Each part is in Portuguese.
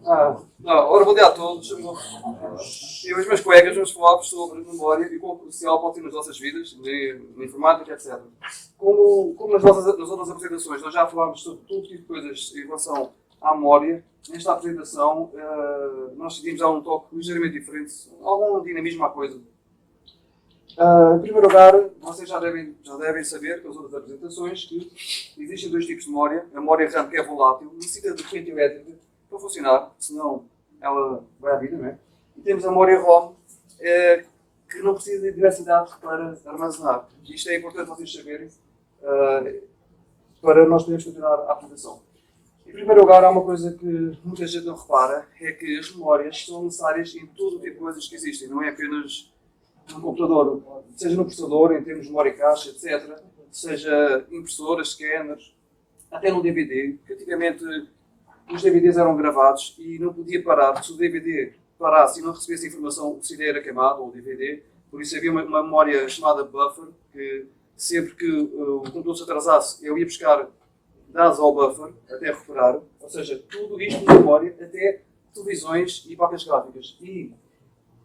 Ora, bom dia a todos. Eu e os meus colegas vamos falar sobre memória e quão crucial pode ter nas nossas vidas, na informática, etc. Como nas outras apresentações nós já falámos sobre todo tipo de coisas em relação à memória, nesta apresentação nós decidimos dar um toque ligeiramente diferente, algum dinamismo à coisa. Em primeiro lugar, vocês já devem saber, com as outras apresentações, que existem dois tipos de memória. A memória RAM, que é volátil, necessita de corrente elétrica para funcionar, senão ela vai à vida, não é? E temos a memória ROM, que não precisa de diversidade para armazenar. Isto é importante vocês saberem, para nós podermos continuar a apresentação. Em primeiro lugar, há uma coisa que muita gente não repara, é que as memórias são necessárias em todo o tipo de coisas que existem, não é apenas no computador, seja no processador, em termos de memória caixa, etc., seja impressoras, scanners, até no DVD, que antigamente os DVDs eram gravados e não podia parar. Se o DVD parasse e não recebesse informação, o CD era queimado, ou o DVD, por isso havia uma memória chamada buffer, que sempre que o computador se atrasasse, eu ia buscar dados ao buffer até recuperar, ou seja, tudo isto de memória, até televisões e placas gráficas. E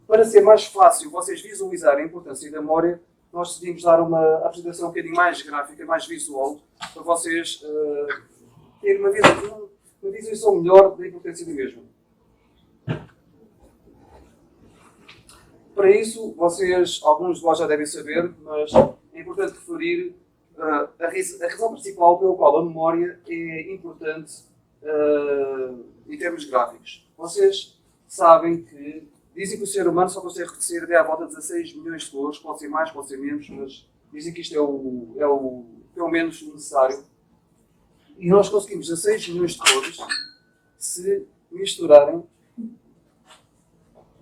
para ser mais fácil vocês visualizarem a importância da memória, nós decidimos dar uma apresentação um bocadinho mais gráfica, mais visual, para vocês terem uma visualização melhor da importância da mesma. Para isso, alguns de vós já devem saber, mas é importante referir a razão principal pela qual a memória é importante em termos gráficos. Vocês sabem que dizem que o ser humano só consegue reconhecer até à volta de 16 milhões de cores, pode ser mais, pode ser menos, mas dizem que isto é o pelo menos necessário. E nós conseguimos 16 milhões de cores se misturarem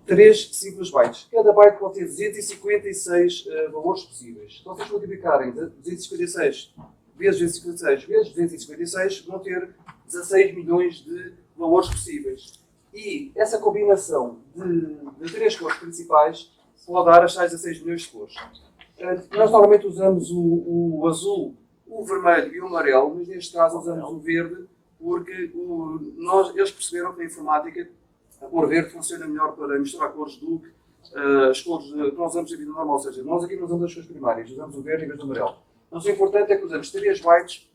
3 simples bytes. Cada byte pode ter 256 valores possíveis. Se vocês multiplicarem 256 vezes 256 vezes 256, vão ter 16 milhões de valores possíveis. E essa combinação de 3 cores principais pode dar as tais 16 milhões de cores. Nós normalmente usamos o azul, o vermelho e o amarelo, mas neste caso usamos o verde porque eles perceberam que na informática a cor verde funciona melhor para misturar cores do que as cores que nós usamos na vida normal. Ou seja, nós aqui não usamos as cores primárias, usamos o verde em vez do amarelo. Mas o importante é que usamos 3 bytes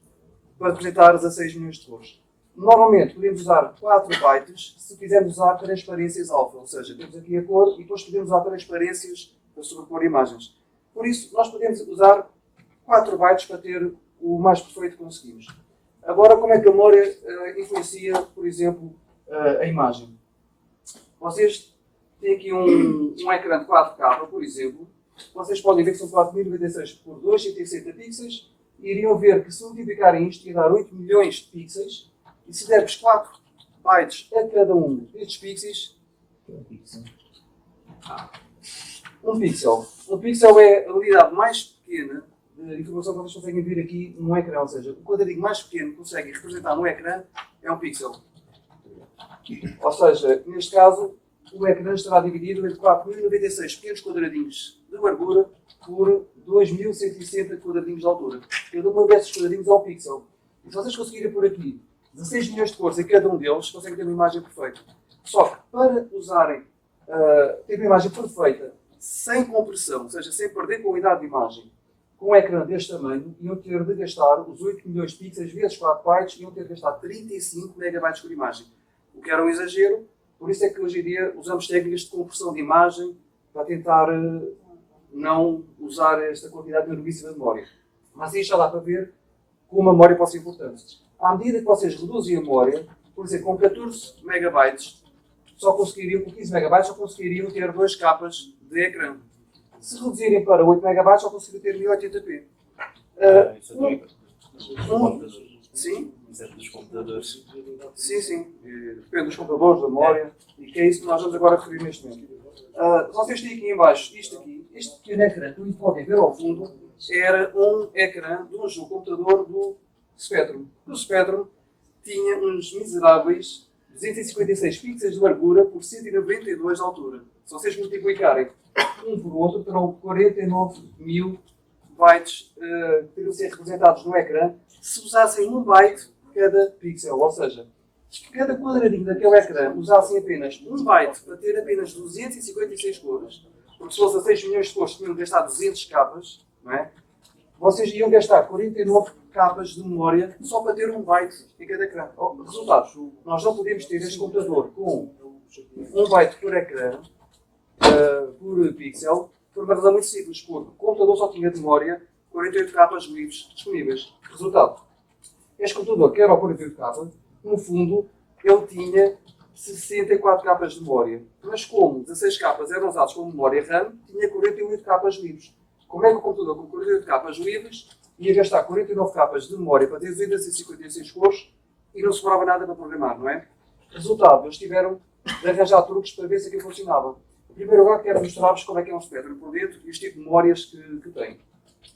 para representar 16 milhões de cores. Normalmente podemos usar 4 bytes se quisermos usar transparências alfa, ou seja, temos aqui a cor e depois podemos usar transparências para sobrepor imagens. Por isso, nós podemos usar 4 bytes para ter o mais perfeito que conseguimos. Agora, como é que a memória influencia, por exemplo, a imagem? Vocês têm aqui um ecrã de 4K, por exemplo. Vocês podem ver que são 4096 por 260 pixels e iriam ver que se multiplicarem isto ia dar 8 milhões de pixels. E se dermos 4 bytes a cada um destes pixels, um pixel é a unidade mais pequena de informação que vocês conseguem ver aqui num ecrã, ou seja, o quadradinho mais pequeno que conseguem representar no ecrã é um pixel. Ou seja, neste caso, o ecrã estará dividido entre 4096 pequenos quadradinhos de largura por 2160 quadradinhos de altura. Cada um desses quadradinhos é um pixel. E se vocês conseguirem por aqui 16 milhões de cores em cada um deles, conseguem ter uma imagem perfeita. Só que para usarem, ter uma imagem perfeita, sem compressão, ou seja, sem perder qualidade de imagem, com um ecrã deste tamanho, iam ter de gastar os 8 milhões de pixels vezes 4 bytes, iam ter de gastar 35 megabytes por imagem. O que era um exagero, por isso é que hoje em dia usamos técnicas de compressão de imagem para tentar não usar esta quantidade enormíssima de memória. Mas aí já dá para ver como a memória pode ser importante. À medida que vocês reduzem a memória, por exemplo, com 14 megabytes, com 15 megabytes, só conseguiriam ter 2 capas de ecrã. Se reduzirem para 8 megabytes, só conseguiriam ter 1080p. Sim? Dos computadores. Sim. Depende dos computadores, da memória, e que é isso que nós vamos agora referir neste momento. Vocês têm aqui em baixo, este pequeno ecrã, que podem ver ao fundo, era um ecrã de um jogo computador do Spectrum. O Spectrum tinha uns miseráveis 256 pixels de largura por 192 de altura. Se vocês multiplicarem um por outro, terão 49 mil bytes que teriam de ser representados no ecrã se usassem 1 byte por cada pixel. Ou seja, Se cada quadradinho daquele ecrã usassem apenas 1 byte para ter apenas 256 cores, porque se fosse a 6 milhões de cores tinham de gastar 200 capas, não é? Vocês iam gastar 49 capas de memória só para ter 1 byte em cada ecrã. Resultados, nós não podemos ter este computador com 1 byte por ecrã, por pixel, por uma razão muito simples, porque o computador só tinha de memória 48 capas livres disponíveis. Resultado, este computador, que era o 48 capas, no fundo, ele tinha 64 capas de memória. Mas como 16 capas eram usadas como memória RAM, tinha 48 capas livres. Como é que o computador com 48 capas livres ia gastar 49 capas de memória para ter 256 cores e não sobrava nada para programar, não é? Resultado, eles tiveram de arranjar truques para ver se aquilo funcionava. Em primeiro lugar, quero mostrar-vos como é que é um Spectrum por dentro e os tipos de memórias que tem.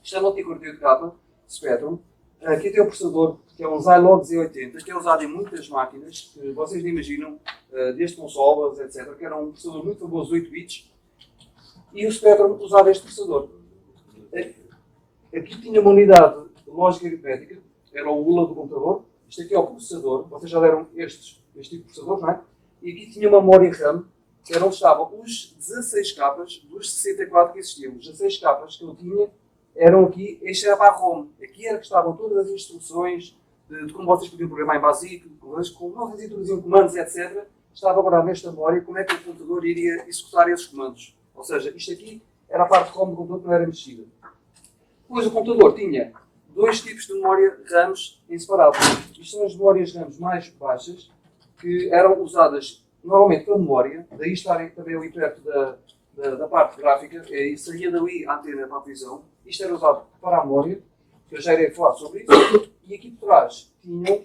Isto é uma multi-48K Spectrum. Aqui tem o processador, que é um Zilog Z80, que é usado em muitas máquinas, que vocês nem imaginam, desde consolas, etc., que era um processador muito famoso, 8 bits, e o Spectrum usava este processador. Aqui tinha uma unidade lógica aritmética, era o ULA do computador. Isto aqui é o processador, vocês já deram este tipo de processador, não é? E aqui tinha uma memória RAM, que era onde estavam os 16 capas dos 64 que existiam. Os 16 capas que eu tinha eram aqui, este era para a ROM. Aqui era que estavam todas as instruções de como vocês podiam programar em BASIC, como vocês introduziam comandos, etc. Estava agora nesta memória como é que o computador iria executar esses comandos. Ou seja, isto aqui era a parte ROM do computador que não era mexida. Depois o computador tinha dois tipos de memória RAMs em separado. Isto são as memórias RAMs mais baixas, que eram usadas normalmente para memória, daí estarem também ali perto da parte gráfica, e saía dali a antena para a televisão. Isto era usado para a memória, que eu já irei falar sobre isso. E aqui por trás tinham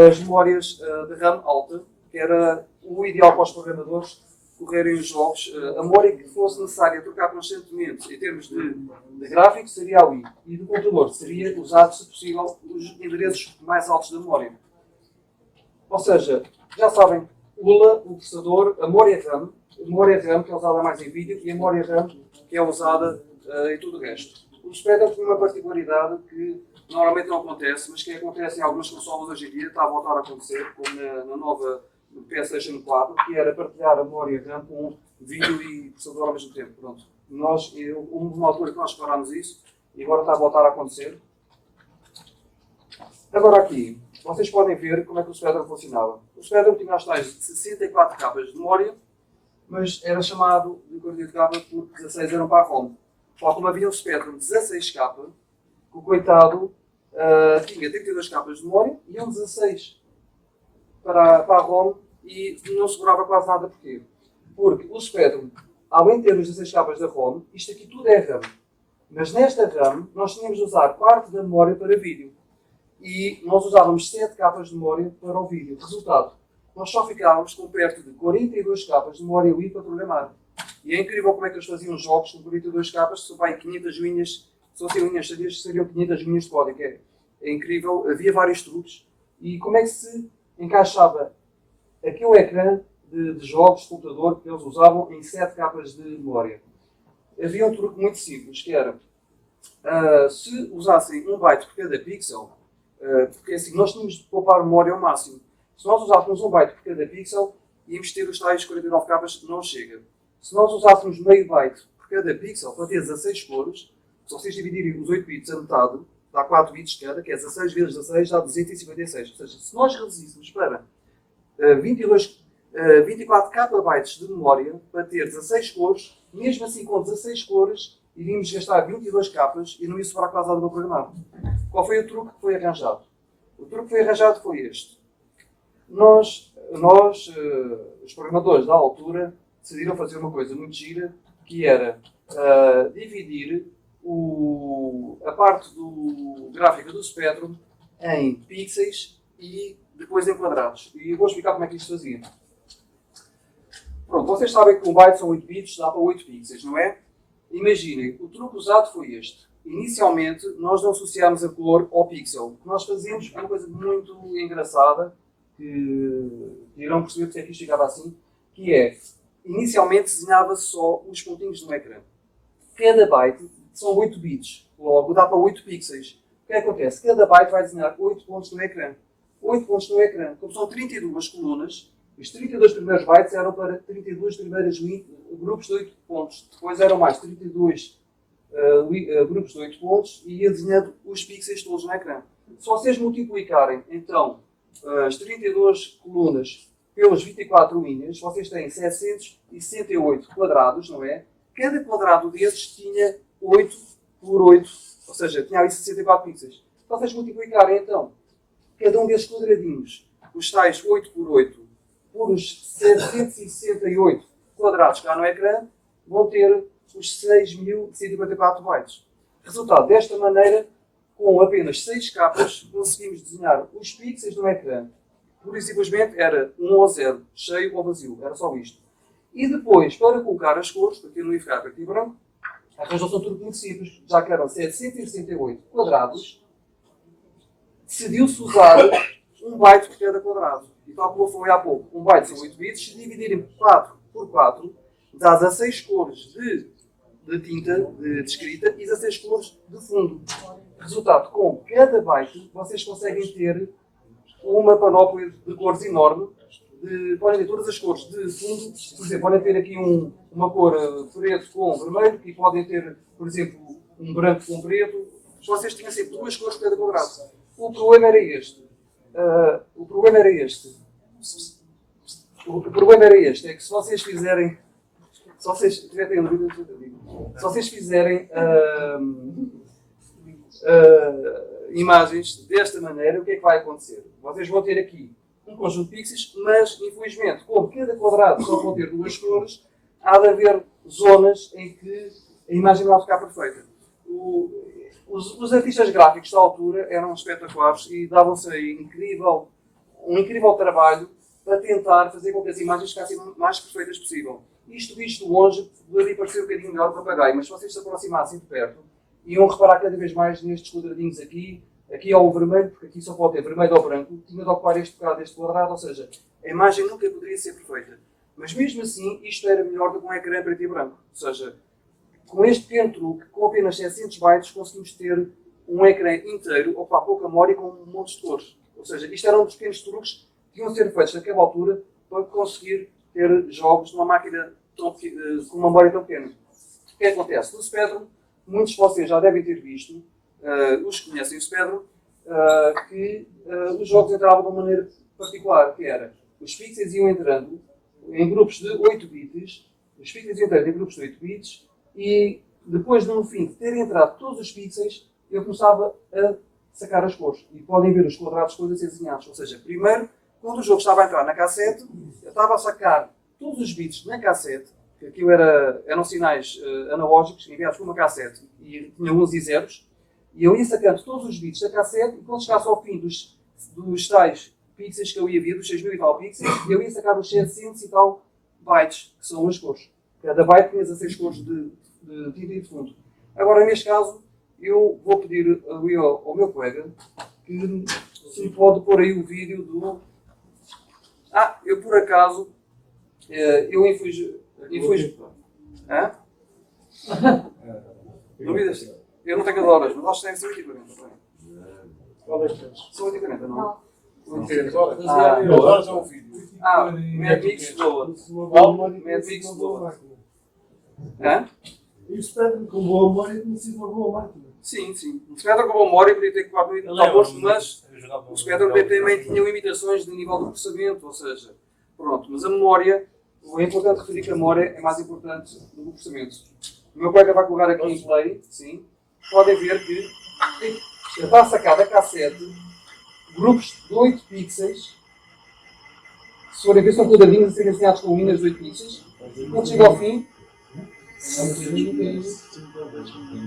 as memórias de RAM alta, que era o ideal para os programadores correrem os jogos. A memória que fosse necessária trocar constantemente em termos de gráficos seria ali. E do computador seria usado, se possível, os endereços mais altos da memória. Ou seja, já sabem, ULA, o processador, a memória RAM que é usada mais em vídeo e a memória RAM que é usada em tudo o resto. O Spectrum tem uma particularidade que normalmente não acontece, mas que acontece em algumas consolas hoje em dia, está a voltar a acontecer, como na nova PlayStation 4, que era partilhar a memória RAM com vídeo e processador ao mesmo tempo. Pronto. Houve uma altura que nós separámos isso e agora está a voltar a acontecer. Agora aqui, vocês podem ver como é que o Spectrum funcionava. O Spectrum tinha as tais 64 capas de memória, mas era chamado de 48K porque 16 eram para a ROM. Tal como havia o Spectrum 16K, que o coitado tinha 32 capas de memória e um 16 para a ROM e não segurava quase nada. Porquê? Porque o Spectrum, além de ter os 16 capas da ROM, isto aqui tudo é RAM. Mas nesta RAM nós tínhamos de usar parte da memória para vídeo. E nós usávamos 7 capas de memória para o vídeo. Resultado, nós só ficávamos com perto de 42 capas de memória ali para programar. E é incrível como é que eles faziam jogos com 42 capas, se vai 500 linhas, se fossem linhas sabias, seriam 500 linhas de código. É incrível, havia vários truques. E como é que se encaixava aquele ecrã de jogos de computador que eles usavam em 7 capas de memória? Havia um truque muito simples, que era, se usassem 1 byte por cada pixel, porque assim, nós tínhamos de poupar memória ao máximo. Se nós usássemos 1 byte por cada pixel, íamos ter os tais 49 capas, não chega. Se nós usássemos meio byte por cada pixel para ter 16 cores, se vocês dividirem os 8 bits a metade, dá 4 bits cada, que é 16 vezes 16, dá 256. Ou seja, se nós reduzíssemos para 24 KB de memória para ter 16 cores, mesmo assim com 16 cores, iríamos gastar 22 capas e não ia sobrar quase nada para programar. Qual foi o truque que foi arranjado? O truque que foi arranjado foi este. Nós os programadores da altura, decidiram fazer uma coisa muito gira, que era dividir a parte gráfica do Spectrum em pixels e depois em quadrados. E eu vou explicar como é que isto fazia. Pronto, vocês sabem que um byte são 8 bits, dá para 8 pixels, não é? Imaginem, o truque usado foi este. Inicialmente, nós não associámos a cor ao pixel. O que nós fazíamos foi uma coisa muito engraçada, que irão perceber porque é que isto ficava assim, que é, inicialmente desenhava-se só os pontinhos no ecrã. Cada byte são 8 bits, logo dá para 8 pixels. O que acontece? Cada byte vai desenhar 8 pontos no ecrã. 8 pontos no ecrã. Como são 32 colunas, os 32 primeiros bytes eram para 32 primeiros grupos de 8 pontos. Depois eram mais 32 grupos de 8 pontos e ia desenhando os pixels todos no ecrã. Se vocês multiplicarem, então, as 32 colunas pelas 24 linhas, vocês têm 768 quadrados, não é? Cada quadrado desses tinha 8 por 8, ou seja, tinha ali 64 pixels. Se vocês multiplicarem, então, cada um desses quadradinhos, os tais 8 por 8, por os 768 quadrados que há no ecrã, vão ter os 6.154 bytes. Resultado, desta maneira, com apenas 6 capas, conseguimos desenhar os pixels no ecrã. Por e simplesmente era 1 ou 0, cheio ou vazio, era só isto. E depois, para colocar as cores, porque eu não ia ficar preto e branco, as razões são tudo muito simples, já que eram 768 quadrados, decidiu-se usar 1 byte por cada quadrado. E tal como eu falei há pouco, 1 byte são 8 bits, se dividirem 4 por 4, dá 16 cores de tinta, de escrita, e 16 cores de fundo. Resultado, com cada byte, vocês conseguem ter uma panóplia de cores enorme. Podem ter todas as cores de fundo. Por exemplo, podem ter aqui uma cor preto com vermelho, e podem ter, por exemplo, um branco com preto. Vocês tinham sempre 2 cores por cada quadrado. O problema era este. O problema era este, é que se vocês fizerem, se vocês fizerem imagens desta maneira, o que é que vai acontecer? Vocês vão ter aqui um conjunto de pixels, mas infelizmente, como cada quadrado só vão ter 2 cores, há de haver zonas em que a imagem não vai ficar perfeita. Os artistas gráficos da altura eram espetaculares e davam-se um incrível trabalho para tentar fazer com que as imagens ficassem o mais perfeitas possível. Isto visto de longe poderia parecer um bocadinho melhor para papagaio, mas se vocês se aproximassem de perto, iam reparar cada vez mais nestes quadradinhos aqui. Aqui há o vermelho, porque aqui só pode ter vermelho ou branco. Tinha de ocupar este bocado deste quadrado, ou seja, a imagem nunca poderia ser perfeita. Mas mesmo assim, isto era melhor do que um ecrã preto e branco. Ou seja, com este pequeno truque, com apenas 700 bytes, conseguimos ter um ecrã inteiro, ou para pouca memória, com um monte de cores. Ou seja, isto era um dos pequenos truques que iam ser feitos naquela altura para conseguir ter jogos numa máquina com uma memória tão pequena. O que acontece? No Spectrum, muitos de vocês já devem ter visto, os que conhecem o Spectrum, que os jogos entravam de uma maneira particular, que era, os pixels iam entrando em grupos de 8 bits, e depois, no fim de terem entrado todos os pixels, eu começava a sacar as cores. E podem ver os quadrados todos a ser desenhados. Ou seja, primeiro, quando o jogo estava a entrar na cassete, eu estava a sacar todos os bits na cassete, que aquilo eram sinais analógicos enviados por uma cassete, e tinha 11 e zeros, e eu ia sacando todos os bits da cassete, e quando chegasse ao fim dos tais pixels que eu ia ver, dos 6.000 e tal pixels, eu ia sacar os 700 e tal bytes, que são as cores. Cada byte tinha 16 cores de tinta e de fundo. Agora, neste caso, eu vou pedir ali ao meu colega que se pode pôr aí o vídeo do... eu por acaso, eu infeliz... Hã? Dúvidas? Eu não tenho as horas, mas acho que tem 8h40. Qual é que tens? São 8h40, não? 8h40. Horas é um vídeo. Mad Mix Load. Mad Mix Load. Hã? E o Spectrum com boa memória necessita uma boa máquina. Sim, sim. O Spectrum com boa memória podia ter 4.000 valores, mas o Spectrum também tinha limitações de nível de processamento, ou seja, pronto. Mas a memória, é importante referir que a memória é mais importante do que o processamento. O meu colega vai colocar aqui em play, sim. Podem ver que está a sacar da cassete grupos de 8 pixels. Se forem ver, são quadradinhos a serem desenhados com linhas de 8 pixels. Quando chega ao fim,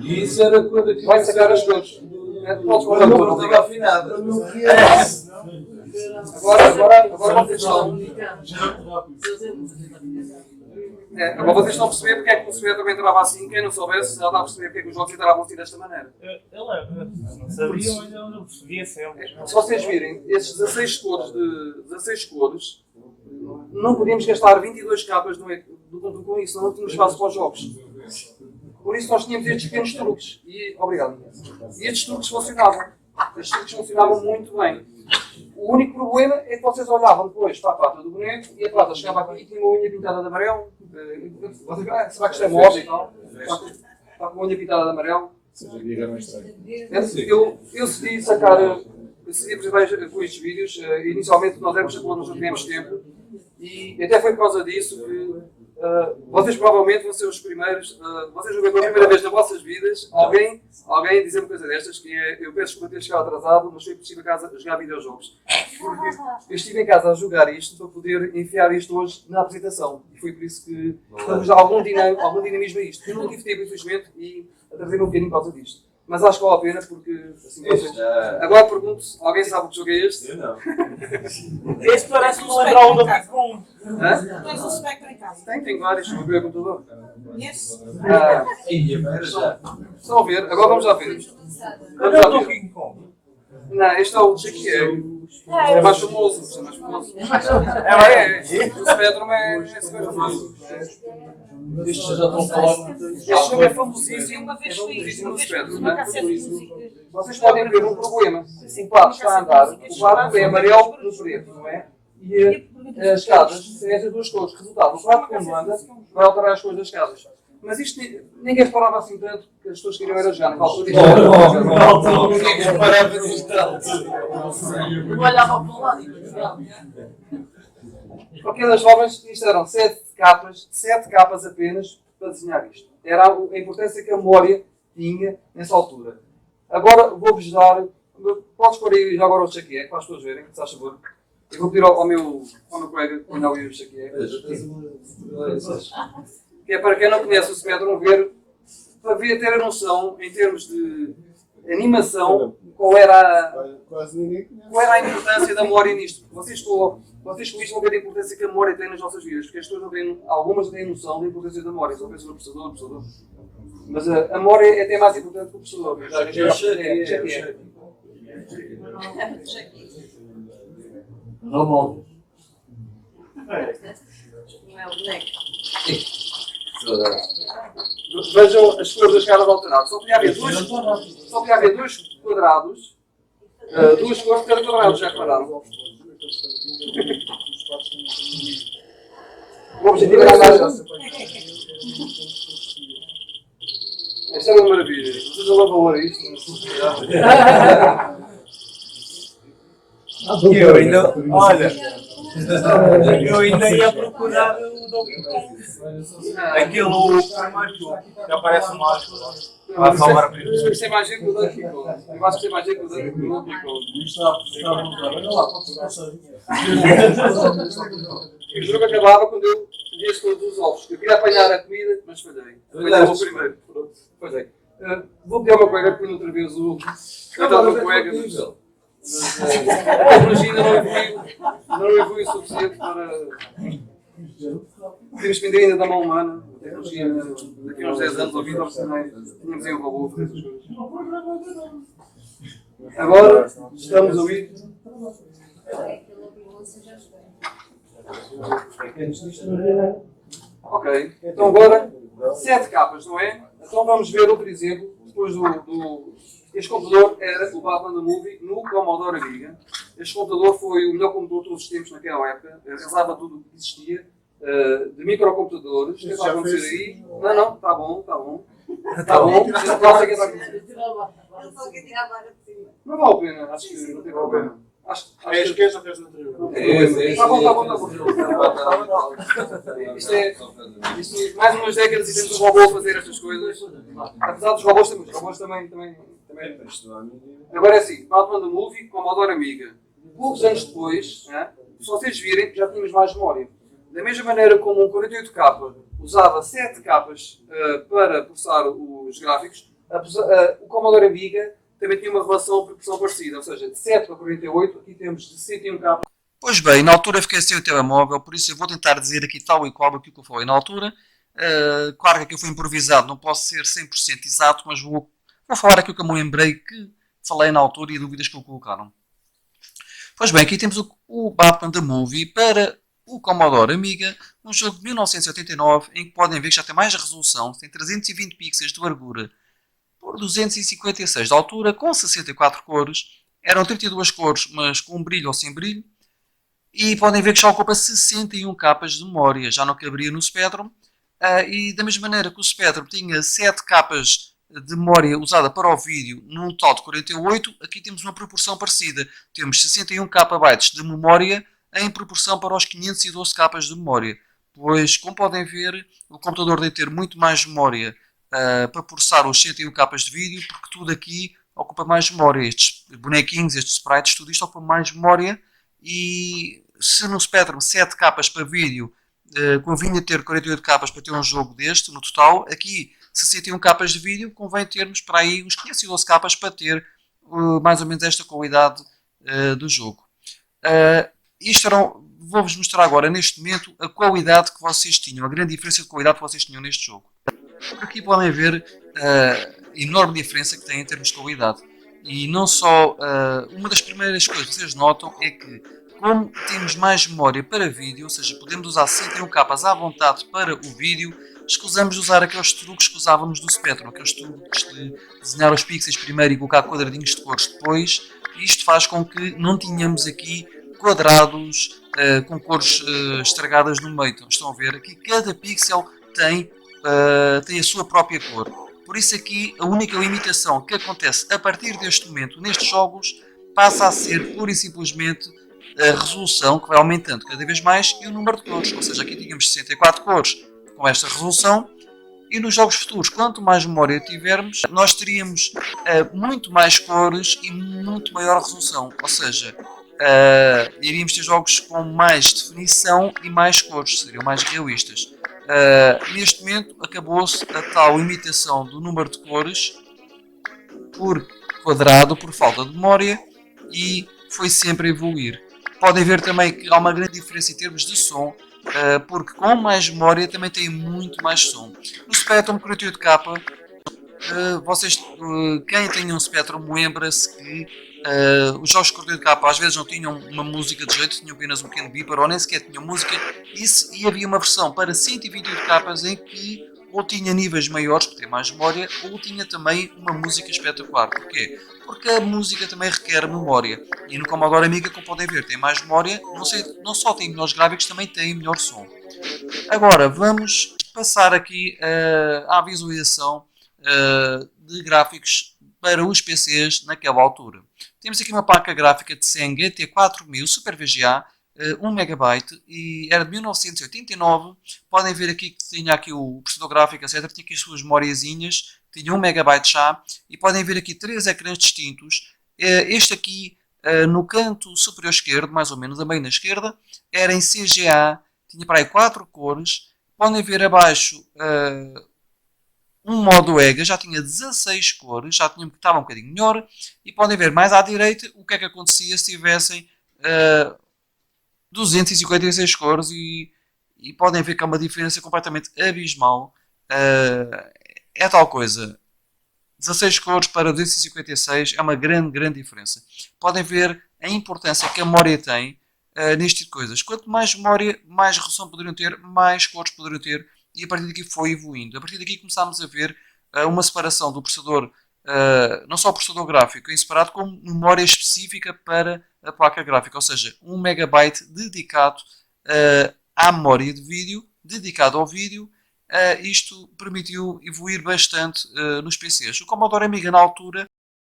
E isso era quando aquilo vai sacar as cores. Podes colocar não tudo. estava afinado. Agora vocês estão. Agora vocês estão a perceber porque é que o Spectrum entrava assim. Quem não soubesse já está a perceber porque é que os jogos entravam assim desta maneira. Não sabia, mas eu não percebia sempre. Se vocês virem, esses 16 cores, não podíamos gastar 22 capas com isso, não tínhamos espaço para os jogos. Por isso nós tínhamos estes pequenos truques. Obrigado. E estes truques funcionavam. As truques funcionavam muito bem. O único problema é que vocês olhavam depois para a pata do boneco e a pata chegava aqui e tinha uma unha pintada de amarelo. Vocês, será que isto é moda e tal? Está com a unha pintada de amarelo. Eu decidi sacar, eu decidi apresentar com estes vídeos. Inicialmente nós éramos quando nós não tínhamos tempo e até foi por causa disso que vocês provavelmente vão ser os primeiros, vocês vão ver pela primeira vez nas vossas vidas alguém dizer uma coisa destas, que é, eu peço desculpa ter chegado atrasado, mas foi porque estive em casa a jogar videojogos. Porque eu estive em casa a jogar isto para poder enfiar isto hoje na apresentação. E foi por isso que estamos a algum dinamismo a isto. Eu não tive tempo, infelizmente, e atrasei-me um bocadinho por causa disto. Mas acho que vale a pena porque assim vocês... Agora pergunto-se, alguém sabe o que jogo é este? Eu não. Este parece-me lembrar um da Picon. Tens um espectro em casa. Tem vários, vou ver o computador. Conheces? Estão a ver? Agora vamos lá ver. Cadê o do King Kong? Não, este é o Jackie. É mais famoso. É mais famoso. O Spectrum é super famoso. Estes já estão a falar muito. Este jogo é famosíssimo. Uma vez fui famosíssimo no uma Spectrum. uma cassete de música. Vocês podem ver um problema. O quadro está a andar, o quadro é amarelo no preto, não é? E as escadas têm essas duas cores. Resultado, o quadro quando anda vai alterar as cores das escadas. Mas isto ninguém reparava assim tanto que as pessoas queriam era jogar naquela altura. Ninguém reparava nisto tanto. Eu olhava para o lado e pensava. De qualquer das formas, isto eram 7 capas apenas para desenhar isto. Era a importância que a memória tinha nessa altura. Agora vou-vos dar. Podes pôr aí já agora o Shaquille, para as pessoas verem, se faz favor. Eu vou pedir ao meu colega que ponha ali o Shaquille. Que é para quem não conhece o Spectrum ver, para ver, ter a noção, em termos de animação, qual era a importância da memória nisto. Vocês com isto vão ver a importância que a memória tem nas nossas vidas, porque as pessoas não têm, algumas não têm noção da importância da memória, só pensam no processador. Mas a memória é até mais importante que o processador. Não, Não é o boneco. Vejam as cores das caras alteradas. Só podia haver dois quadrados, duas cores de cada quadrado, já repararam? O objetivo era andar. Esta é uma maravilha. Vocês dão valor a isto. Eu ainda, olha, eu ainda ia procurar o Donkey Kong. Aquele que aparece no mágico. Vai salvar a primeira. Isto é mais giro que o Donkey Kong. Eu acho que é mais giro que o Donkey Kong. E o jogo acabava quando eu via todos os ovos. Eu queria apanhar a comida, mas falhei. Falhei o primeiro. Falhei. Vou pedir ao meu colega que ponha outra vez o. Coitado do meu colega. A tecnologia ainda não evoluiu o suficiente para. Temos que vender ainda da mão humana. A tecnologia, daqui a uns 10 anos ou 20 anos também, tínhamos aí um robô a fazer essas coisas. Agora, estamos a ouvir. Ok, então agora 7 capas, não é? Então vamos ver outro exemplo. Depois este computador era o Batman da Movie no Commodore Amiga. Este computador foi o melhor computador de todos os tempos naquela época. Realizava tudo o que existia. De microcomputadores. O que vai acontecer aí? Não, está bom. Está bom. Não sei o que vai acontecer. Ele só quer tirar a vara de cima. Não vale a pena, acho que não tem problema. És que és ou queres anterior? Está bom. Isto mais umas décadas e temos um robô a fazer estas coisas. Apesar dos robôs, temos robôs também. Agora é assim, Batman da Movie, Commodore Amiga. Poucos anos depois, se vocês virem, já tínhamos mais memória. Da mesma maneira como um 48K usava 7 capas para processar os gráficos, o Commodore Amiga também tinha uma relação de proporção parecida, ou seja, de 7 para 48, aqui temos de 101K. Pois bem, na altura fiquei sem o telemóvel, por isso eu vou tentar dizer aqui tal e qual aquilo que eu falei na altura. Claro que aquilo foi improvisado, não posso ser 100% exato, mas vou falar aquilo que eu me lembrei que falei na altura e dúvidas que me colocaram. Pois bem, aqui temos o Batman da Movie para o Commodore Amiga, um jogo de 1989 em que podem ver que já tem mais resolução, tem 320 pixels de largura por 256 de altura, com 64 cores. Eram 32 cores, mas com brilho ou sem brilho. E podem ver que já ocupa 61 capas de memória, já não caberia no Spectrum. E da mesma maneira que o Spectrum tinha 7 capas de memória usada para o vídeo, num total de 48, aqui temos uma proporção parecida. Temos 61 KB de memória em proporção para os 512 capas de memória. Pois, como podem ver, o computador deve ter muito mais memória para processar os 61 capas de vídeo, porque tudo aqui ocupa mais memória. Estes bonequinhos, estes sprites, tudo isto ocupa mais memória. E se no Spectrum 7 capas para vídeo, convinha ter 48 capas para ter um jogo deste, no total, aqui 61 capas de vídeo, convém termos para aí uns 512 capas para ter mais ou menos esta qualidade do jogo. Vou-vos mostrar agora, neste momento, a qualidade que vocês tinham, a grande diferença de qualidade que vocês tinham neste jogo. Por aqui podem ver a enorme diferença que tem em termos de qualidade. E não só, uma das primeiras coisas que vocês notam é que, como temos mais memória para vídeo, ou seja, podemos usar 61 capas à vontade para o vídeo, escusamos de usar aqueles truques que usávamos do Spectrum, aqueles truques de desenhar os pixels primeiro e colocar quadradinhos de cores depois. Isto faz com que não tenhamos aqui quadrados com cores estragadas no meio. Então, estão a ver aqui, cada pixel tem a sua própria cor. Por isso aqui, a única limitação que acontece a partir deste momento nestes jogos passa a ser pura e simplesmente a resolução, que vai aumentando cada vez mais, e o número de cores. Ou seja, aqui tínhamos 64 cores com esta resolução, e nos jogos futuros, quanto mais memória tivermos, nós teríamos muito mais cores e muito maior resolução. Ou seja, iríamos ter jogos com mais definição e mais cores, seriam mais realistas. Neste momento acabou-se a tal limitação do número de cores por quadrado, por falta de memória, e foi sempre a evoluir. Podem ver também que há uma grande diferença em termos de som, porque com mais memória também tem muito mais som. No Spectrum 48K, quem tem um Spectrum lembra-se que os jogos 48K às vezes não tinham uma música de jeito, tinham apenas um pequeno beeper ou nem sequer tinham música, e havia uma versão para 128K em que ou tinha níveis maiores para ter mais memória, ou tinha também uma música espetacular. Porquê? Porque a música também requer memória, e no Commodore Amiga, como podem ver, tem mais memória, não só tem melhores gráficos, também tem melhor som. Agora vamos passar aqui à visualização de gráficos para os PCs naquela altura. Temos aqui uma placa gráfica de Zen GT4000 Super VGA, 1 MB, e era de 1989. Podem ver aqui que tinha aqui o processador gráfico, etc. Tinha aqui as suas memoriazinhas, tinha 1 MB já, e podem ver aqui 3 ecrãs distintos. Este aqui, no canto superior esquerdo, mais ou menos, a meio na esquerda, era em CGA, tinha para aí 4 cores. Podem ver abaixo um modo EGA, já tinha 16 cores, já estava um bocadinho melhor. E podem ver mais à direita o que é que acontecia se tivessem 256 cores, e podem ver que há uma diferença completamente abismal. É tal coisa, 16 cores para 256 é uma grande diferença. Podem ver a importância que a memória tem neste tipo de coisas. Quanto mais memória, mais resolução poderiam ter, mais cores poderiam ter, e a partir daqui foi evoluindo. A partir daqui começámos a ver uma separação do processador, não só o processador gráfico em separado, como memória específica para a placa gráfica, ou seja, 1 MB dedicado à memória de vídeo, dedicado ao vídeo. Isto permitiu evoluir bastante nos PCs. O Commodore Amiga na altura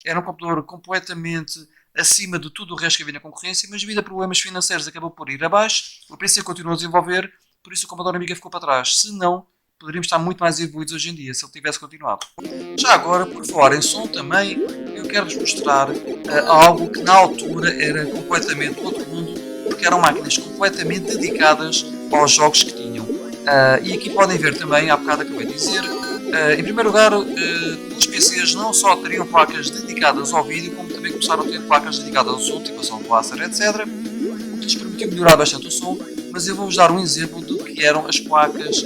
era um computador completamente acima de tudo o resto que havia na concorrência, mas devido a problemas financeiros acabou por ir abaixo. O PC continuou a desenvolver, por isso o Commodore Amiga ficou para trás. Se não, poderíamos estar muito mais evoluídos hoje em dia, se ele tivesse continuado. Já agora, por falar em som também, eu quero-vos mostrar algo que na altura era completamente outro mundo, porque eram máquinas completamente dedicadas aos jogos que tinham. E aqui podem ver também, há bocado acabei de dizer, em primeiro lugar, os PCs não só teriam placas dedicadas ao vídeo, como também começaram a ter placas dedicadas ao som, tipo a som do laser, etc. O que lhes permitiu melhorar bastante o som, mas eu vou-vos dar um exemplo do que eram as placas,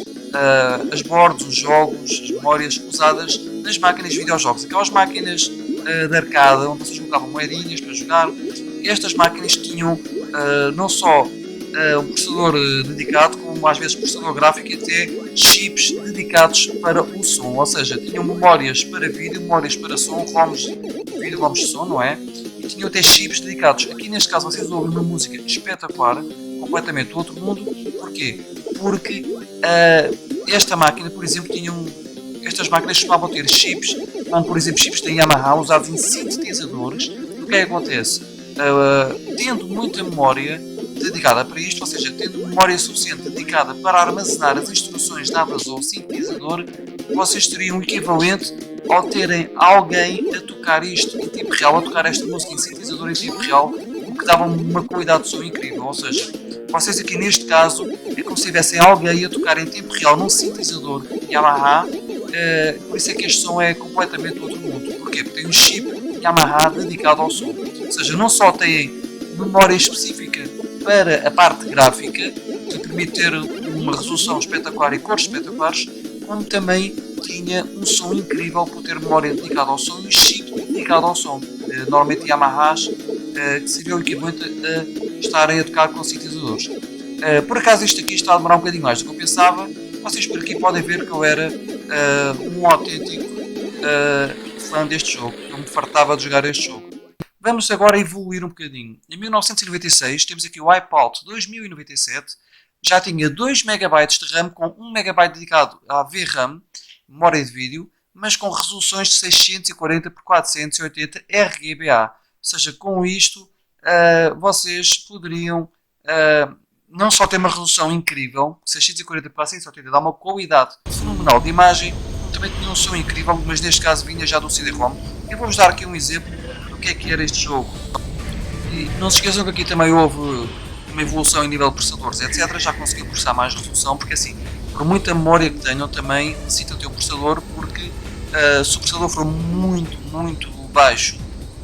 as boards, os jogos, as memórias usadas nas máquinas de videojogos. Aquelas máquinas de arcade, onde vocês colocavam moedinhas para jogar. Estas máquinas tinham não só um processador dedicado, como às vezes processador gráfico e até chips dedicados para o som, ou seja, tinham memórias para vídeo, memórias para som, ROMs de vídeo, ROMs de som, não é? E tinham até chips dedicados. Aqui neste caso vocês ouvem uma música espetacular, completamente outro mundo. Porquê? Porque esta máquina, por exemplo, estas máquinas costumavam ter chips, como por exemplo chips da Yamaha usados em sintetizadores. O que é que acontece? Tendo muita memória dedicada para isto, ou seja, tendo memória suficiente dedicada para armazenar as instruções dadas ao sintetizador, vocês teriam o equivalente ao terem alguém a tocar isto em tempo real, a tocar esta música em sintetizador em tempo real, o que dava uma qualidade de som incrível. Ou seja, vocês aqui neste caso é como se tivessem alguém a tocar em tempo real num sintetizador Yamaha, por isso é que este som é completamente outro mundo. Porquê? Porque tem um chip Yamaha dedicado ao som. Ou seja, não só tem memória específica para a parte gráfica, que permite ter uma resolução espetacular e cores espetaculares, como também tinha um som incrível por ter memória dedicada ao som e um chip dedicado ao som. Normalmente Yamahas que seria o equivalente a estarem a tocar com sintetizadores. Por acaso isto aqui está a demorar um bocadinho mais do que eu pensava. Vocês por aqui podem ver que eu era um autêntico fã deste jogo. Eu me fartava de jogar este jogo. Vamos agora evoluir um bocadinho. Em 1996 temos aqui o Wipeout 2097. Já tinha 2 MB de RAM com 1 MB dedicado à VRAM, memória de vídeo, mas com resoluções de 640 por 480 RGBA. Ou seja, com isto vocês poderiam não só ter uma resolução incrível, 640 por 480 dá uma qualidade fenomenal de imagem, também tinha um som incrível, mas neste caso vinha já do CD-ROM. Eu vou-vos dar aqui um exemplo do que é era este jogo. E não se esqueçam que aqui também houve uma evolução em nível de processadores, etc. Já conseguiu processar mais resolução, porque assim, por muita memória que tenham, também necessitam ter um processador, porque se o processador for muito baixo,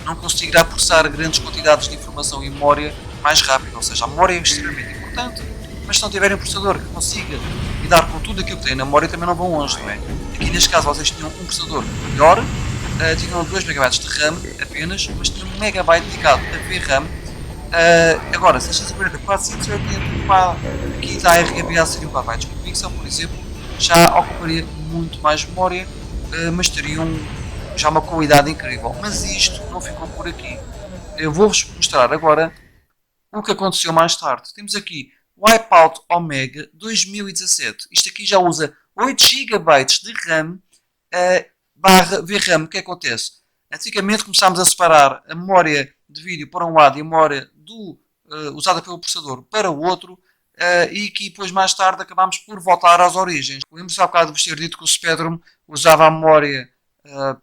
não conseguirá processar grandes quantidades de informação e memória mais rápido. Ou seja, a memória é extremamente importante, mas se não tiverem um processador que consiga lidar com tudo aquilo que tem na memória, também não vão longe, não é? Aqui neste caso vocês tinham um processador melhor, tinham 2 MB de RAM apenas, mas tinham 1 MB dedicado a VRAM. Agora, 640 por 480, aqui está a RGBA seriam 4 bytes por pixel, por exemplo, já ocuparia muito mais memória, mas teriam já uma qualidade incrível. Mas isto não ficou por aqui. Eu vou-vos mostrar agora o que aconteceu mais tarde. Temos aqui Wipeout Omega 2017. Isto aqui já usa 8 GB de RAM barra VRAM. O que acontece? Antigamente começámos a separar a memória de vídeo para um lado e a memória usada pelo processador para o outro, e que depois mais tarde acabámos por voltar às origens. Lembro-se há bocado de vos ter dito que o Spectrum usava a memória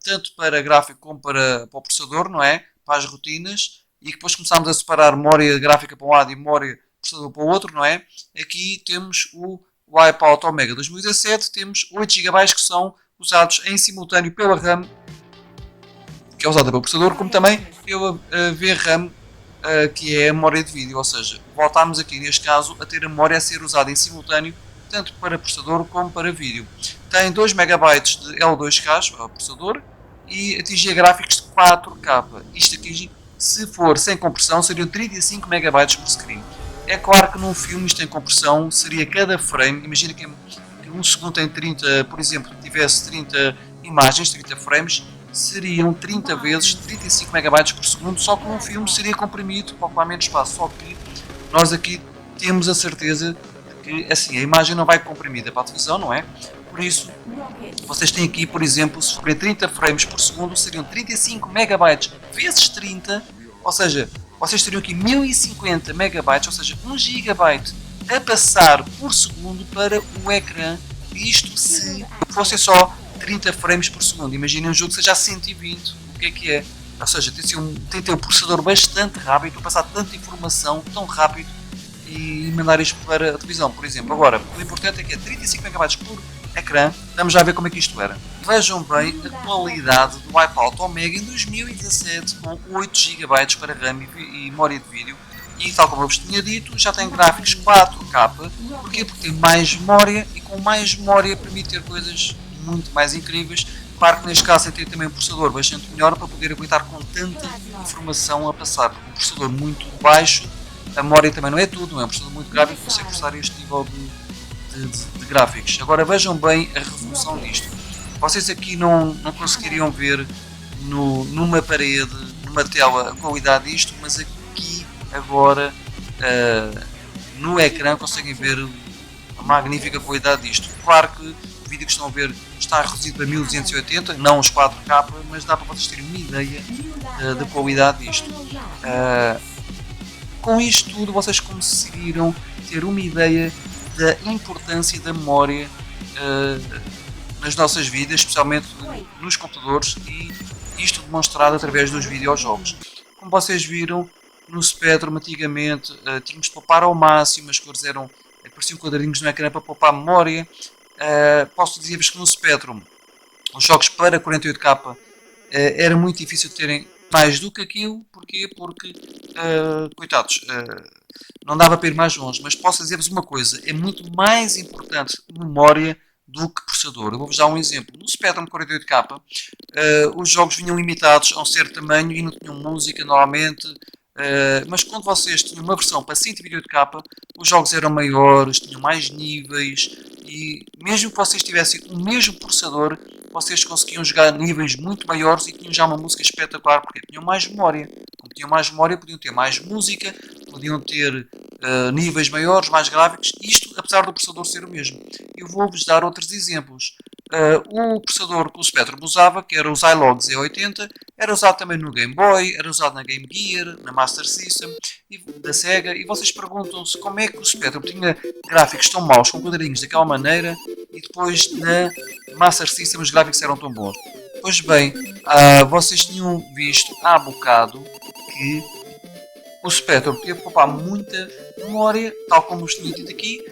tanto para gráfico como para o processador, não é? Para as rotinas, e depois começámos a separar memória gráfica para um lado e memória processador para o outro, não é? Aqui temos o Wipeout Omega 2017, temos 8 GB que são usados em simultâneo pela RAM, que é usada pelo processador, como também pela VRAM, que é a memória de vídeo. Ou seja, voltámos aqui neste caso a ter a memória a ser usada em simultâneo tanto para processador como para vídeo. Tem 2 MB de L2K, o processador, e atingia gráficos de 4K. Isto aqui, se for sem compressão, seriam 35 MB por screen. É claro que num filme isto em compressão seria cada frame. Imagina que um segundo tem 30, por exemplo, tivesse 30 imagens, 30 frames, seriam 30 vezes 35 MB por segundo, só que num filme seria comprimido para ocupar menos espaço. Só que nós aqui temos a certeza que assim, a imagem não vai comprimida para a televisão, não é? Por isso, vocês têm aqui, por exemplo, se forem 30 frames por segundo, seriam 35 MB vezes 30, ou seja, vocês teriam aqui 1050 MB, ou seja, 1 GB a passar por segundo para o ecrã. Isto se fossem só 30 frames por segundo. Imaginem um jogo que seja a 120, o que é? Ou seja, tem de ter um processador bastante rápido para passar tanta informação tão rápido e mandar isto para a televisão, por exemplo. Agora, o importante é que é 35 MB por ecrã. Vamos já ver como é que isto era. Vejam bem a qualidade do Wipeout Omega em 2017 com 8 GB para RAM e memória de vídeo. E tal como eu vos tinha dito, já tem gráficos 4K. Porquê? Porque tem mais memória, e com mais memória permite ter coisas muito mais incríveis. Claro que neste caso tem também um processador bastante melhor para poder aguentar com tanta informação a passar. Um processador muito baixo a memória também não é tudo, não é um processador muito gráfico que consegue processar este nível de gráficos. Agora vejam bem a resolução disto. Vocês aqui não conseguiriam ver numa parede, numa tela, a qualidade disto, mas aqui agora no ecrã conseguem ver a magnífica qualidade disto. Claro que o vídeo que estão a ver está reduzido para 1280, não os 4K, mas dá para vocês terem uma ideia da qualidade disto. Com isto tudo vocês conseguiram ter uma ideia da importância da memória nas nossas vidas, especialmente nos computadores, e isto demonstrado através dos videojogos. Como vocês viram, no Spectrum antigamente tínhamos de poupar ao máximo, as cores apareciam quadradinhos no ecrã para poupar memória. Posso dizer-vos que no Spectrum os jogos para 48K era muito difícil de terem mais do que aquilo. Porquê? Porque, coitados, não dava para ir mais longe, mas posso dizer-vos uma coisa, é muito mais importante memória do que processador. Eu vou-vos dar um exemplo. No Spectrum 48K, os jogos vinham limitados a um certo tamanho e não tinham música normalmente, mas quando vocês tinham uma versão para 128K, os jogos eram maiores, tinham mais níveis, e mesmo que vocês tivessem o mesmo processador, vocês conseguiam jogar níveis muito maiores e tinham já uma música espetacular, porque tinham mais memória. Como tinham mais memória, podiam ter mais música, podiam ter níveis maiores, mais gráficos, isto apesar do processador ser o mesmo. Eu vou-vos dar outros exemplos. O processador que o Spectrum usava, que era o Zilog Z80, era usado também no Game Boy, era usado na Game Gear, na Master System, da Sega, e vocês perguntam-se como é que o Spectrum tinha gráficos tão maus, com quadradinhos daquela maneira, e depois na Master System os gráficos eram tão bons. Pois bem, vocês tinham visto há bocado que o Spectrum podia poupar muita memória, tal como vos tinha dito aqui,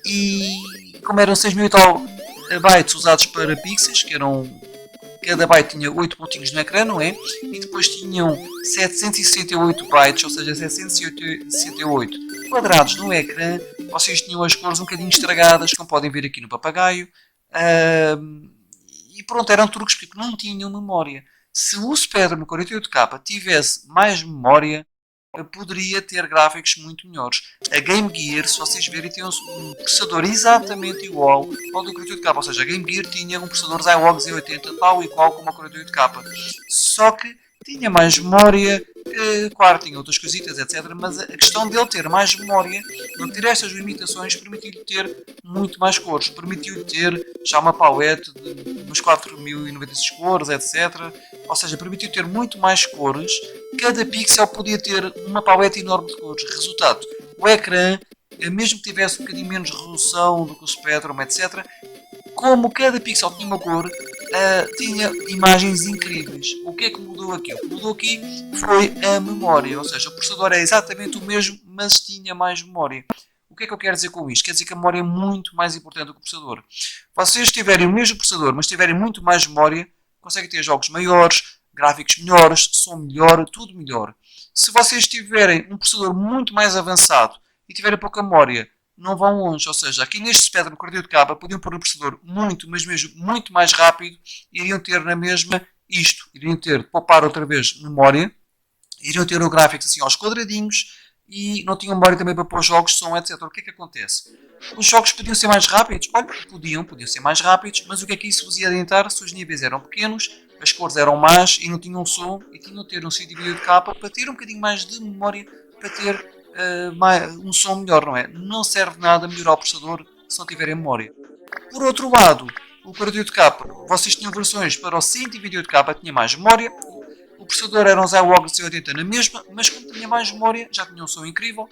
e como eram 6.000 e tal bytes usados para pixels, que eram, cada byte tinha 8 pontinhos no ecrã, não é? E depois tinham 768 bytes, ou seja, 768 quadrados no ecrã. Vocês tinham as cores um bocadinho estragadas, como podem ver aqui no papagaio. E pronto, eram truques porque não tinham memória. Se o Spectrum 48K tivesse mais memória, poderia ter gráficos muito melhores. A Game Gear, se vocês verem, tem um processador exatamente igual ao do 48K, ou seja, a Game Gear tinha um processador Zilog Z80 tal e qual como o 48K, só que tinha mais memória, claro, tinha outras coisitas, etc. Mas a questão dele ter mais memória, não ter estas limitações, permitiu-lhe ter muito mais cores, permitiu-lhe ter já uma palette de umas 4096 cores, etc. Ou seja, permitiu ter muito mais cores, cada pixel podia ter uma palette enorme de cores. Resultado, o ecrã, mesmo que tivesse um bocadinho menos resolução do que o Spectrum, etc., como cada pixel tinha uma cor, tinha imagens incríveis. O que é que mudou aqui? O que mudou aqui foi a memória, ou seja, o processador é exatamente o mesmo, mas tinha mais memória. O que é que eu quero dizer com isto? Quer dizer que a memória é muito mais importante do que o processador. Vocês tiverem o mesmo processador, mas tiverem muito mais memória, conseguem ter jogos maiores, gráficos melhores, som melhor, tudo melhor. Se vocês tiverem um processador muito mais avançado e tiverem pouca memória, não vão longe, ou seja, aqui neste Spectrum 48K podiam pôr um processador muito, mas mesmo muito mais rápido, e iriam ter na mesma isto, iriam ter de poupar outra vez memória, iriam ter o gráfico assim aos quadradinhos, e não tinham memória também para pôr jogos, som, etc. O que é que acontece? Os jogos podiam ser mais rápidos? Olha, podiam ser mais rápidos, mas o que é que isso vos ia adiantar se os níveis eram pequenos, as cores eram más e não tinham som, e tinham de ter um CD de capa para ter um bocadinho mais de memória, para ter um som melhor, não é? Não serve nada melhorar o processador se não tiverem memória. Por outro lado, o 48K, vocês tinham versões para o 128K, tinha mais memória, o processador era um Zilog C80 na mesma, mas como tinha mais memória, já tinha um som incrível,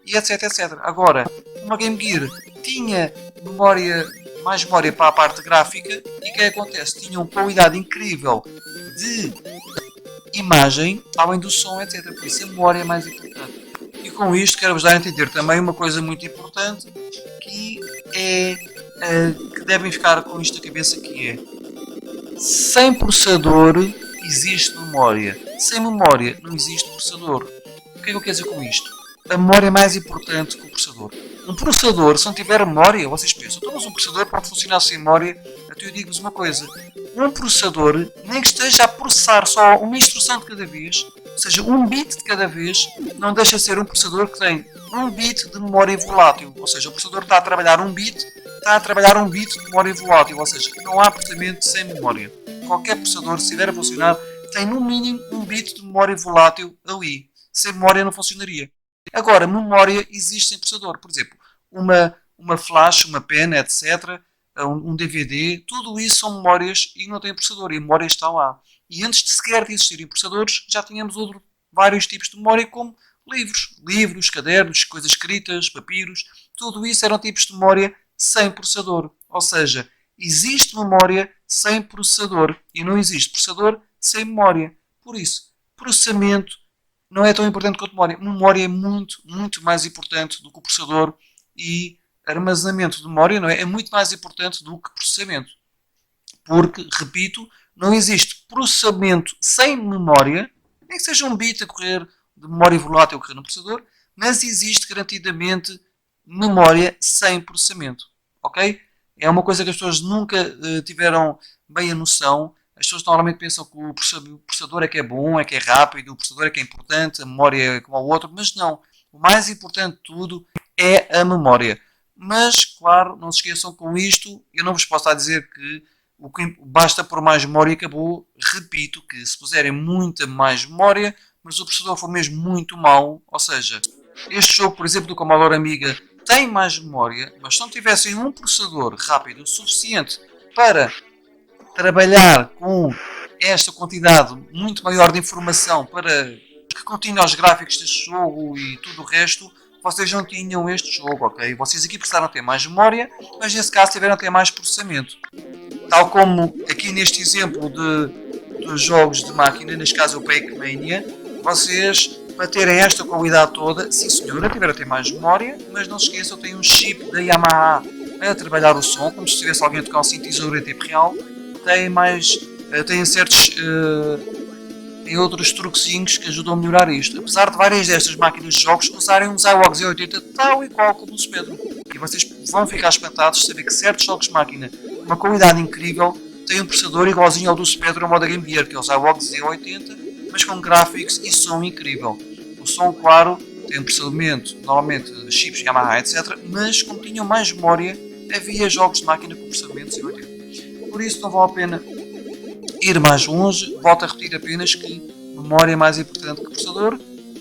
e etc, etc. Agora, uma Game Gear tinha mais memória para a parte gráfica, e o que acontece? Tinha uma qualidade incrível de imagem, além do som, etc. Por isso a memória é mais importante. E com isto quero-vos dar a entender também uma coisa muito importante, que é que devem ficar com isto na cabeça, que é: sem processador existe memória, sem memória não existe processador. O que é que eu quero dizer com isto? A memória é mais importante que o processador. Um processador, se não tiver memória, vocês pensam, então, mas um processador pode funcionar sem memória. Então eu digo-vos uma coisa: um processador, nem que esteja a processar só uma instrução de cada vez, Ou seja, 1 bit de cada vez não deixa de ser um processador que tem 1 bit de memória volátil. Ou seja, o processador está a trabalhar 1 bit, está a trabalhar 1 bit de memória volátil. Ou seja, não há processamento sem memória. Qualquer processador, se estiver a funcionar, tem no mínimo 1 bit de memória volátil ali. Sem memória não funcionaria. Agora, memória existe em processador. Por exemplo, uma flash, uma pen, etc., um DVD, tudo isso são memórias e não tem processador. E a memória está lá. E antes de sequer de existirem processadores, já tínhamos vários tipos de memória, como livros, cadernos, coisas escritas, papiros. Tudo isso eram tipos de memória sem processador. Ou seja, existe memória sem processador e não existe processador sem memória. Por isso, processamento não é tão importante quanto memória. Memória é muito, muito mais importante do que o processador, e armazenamento de memória não é? É muito mais importante do que processamento. Porque, repito, não existe processamento sem memória, nem que seja um bit a correr de memória volátil a correr no processador, mas existe garantidamente memória sem processamento. Ok? É uma coisa que as pessoas nunca tiveram bem a noção. As pessoas normalmente pensam que o processador é que é bom, é que é rápido, o processador é que é importante, a memória é como o outro, mas não. O mais importante de tudo é a memória. Mas, claro, não se esqueçam com isto, eu não vos posso estar a dizer que basta pôr mais memória e acabou. Repito que se puserem muita mais memória, mas o processador for mesmo muito mau, ou seja, este jogo, por exemplo, do Commodore Amiga tem mais memória, mas se não tivessem um processador rápido o suficiente para trabalhar com esta quantidade muito maior de informação para que continha os gráficos deste jogo e tudo o resto, vocês não tinham este jogo, ok? Vocês aqui precisaram ter mais memória, mas nesse caso tiveram a ter mais processamento. Tal como aqui neste exemplo dos jogos de máquina, neste caso o Pac-Mania, vocês, para terem esta qualidade toda, sim senhora, tiveram a ter mais memória, mas não se esqueçam, tem um chip da Yamaha a trabalhar o som, como se tivesse alguém a tocar um sintetizador em tempo real, tem certos tem outros truquezinhos que ajudam a melhorar isto. Apesar de várias destas máquinas de jogos usarem um Zywox Z80 tal e qual como o Spectrum. E vocês vão ficar espantados de saber que certos jogos de máquina de uma qualidade incrível têm um processador igualzinho ao do Spectrum ou da Game Gear, que é o Zywox Z80, mas com gráficos e som incrível. O som, claro, tem um processamento, normalmente chips Yamaha, etc. Mas como tinham mais memória, havia jogos de máquina com processamento Z80. Por isso não vale a pena ir mais longe. Volto a repetir apenas que memória é mais importante que processador.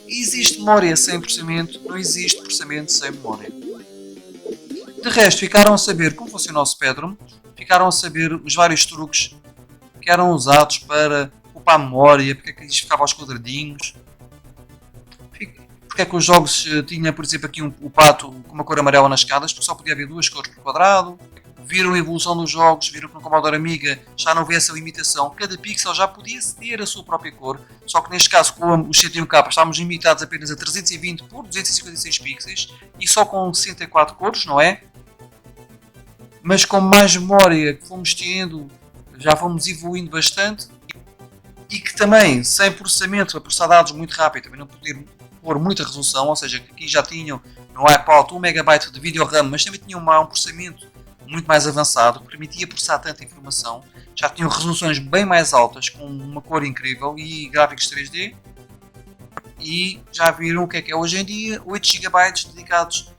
Existe memória sem processamento, não existe processamento sem memória. De resto, ficaram a saber como funciona o Spectrum, ficaram a saber os vários truques que eram usados para ocupar a memória, porque é que isto ficava aos quadradinhos, porque é que os jogos tinham, por exemplo, aqui o pato com uma cor amarela nas escadas, porque só podia haver 2 cores por quadrado. Viram a evolução dos jogos, viram que no Commodore Amiga já não havia essa limitação, cada pixel já podia ter a sua própria cor, só que neste caso com os 101K estávamos limitados apenas a 320 por 256 pixels e só com 64 cores, não é? Mas com mais memória que fomos tendo, já fomos evoluindo bastante, e que também, sem processamento, para processar dados muito rápido, também não poder pôr muita resolução, ou seja, que aqui já tinham no iPod 1 MB de vídeo RAM, mas também tinham um processamento muito mais avançado, que permitia processar tanta informação, já tinham resoluções bem mais altas, com uma cor incrível e gráficos 3D, e já viram o que é hoje em dia, 8 GB dedicados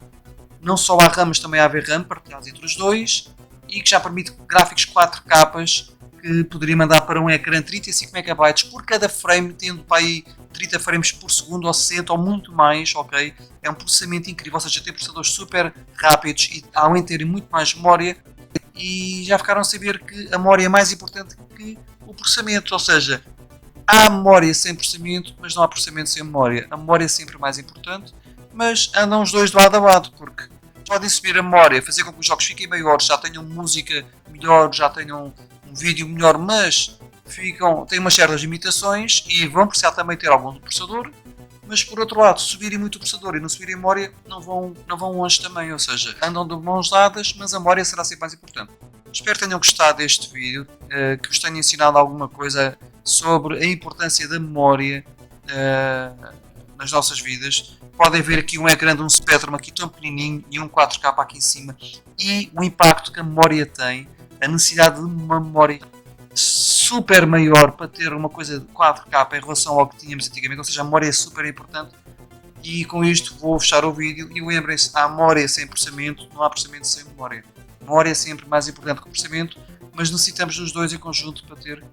não só à RAM, mas também à VRAM, partilhados entre os dois, e que já permite gráficos 4K, que poderia mandar para um ecrã 35 MB por cada frame, tendo para aí 30 frames por segundo, ou 60, ou muito mais, ok? É um processamento incrível, ou seja, tem processadores super rápidos e além de terem muito mais memória, e já ficaram a saber que a memória é mais importante que o processamento, ou seja, há memória sem processamento, mas não há processamento sem memória. A memória é sempre mais importante, mas andam os dois de lado a lado, porque podem subir a memória, fazer com que os jogos fiquem maiores, já tenham música melhor, já tenham um vídeo melhor, mas têm umas certas limitações e vão precisar também ter algum processador, mas por outro lado, se subirem muito o processador e não subirem a memória, não vão longe também, ou seja, andam de mãos dadas, mas a memória será sempre mais importante. Espero que tenham gostado deste vídeo, que vos tenha ensinado alguma coisa sobre a importância da memória nas nossas vidas. Podem ver aqui um ecrã de um Spectrum aqui tão pequenininho e um 4K aqui em cima, e o impacto que a memória tem, a necessidade de uma memória super maior para ter uma coisa de 4K em relação ao que tínhamos antigamente, ou seja, a memória é super importante. E com isto vou fechar o vídeo e lembrem-se, há memória sem processamento, não há processamento sem memória. Memória é sempre mais importante que o processamento, mas necessitamos dos dois em conjunto para ter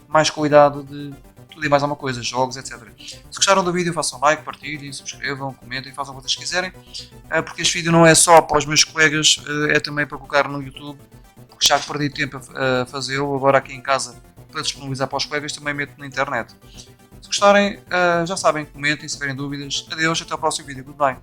mais qualidade de tudo e mais alguma coisa, jogos, etc. Se gostaram do vídeo, façam like, partilhem, subscrevam, comentem, façam o que vocês quiserem, porque este vídeo não é só para os meus colegas, é também para colocar no YouTube, porque já perdi tempo a fazê-lo, agora aqui em casa para disponibilizar para os colegas, também meto na internet. Se gostarem, já sabem, comentem, se tiverem dúvidas. Adeus, até ao próximo vídeo. Goodbye.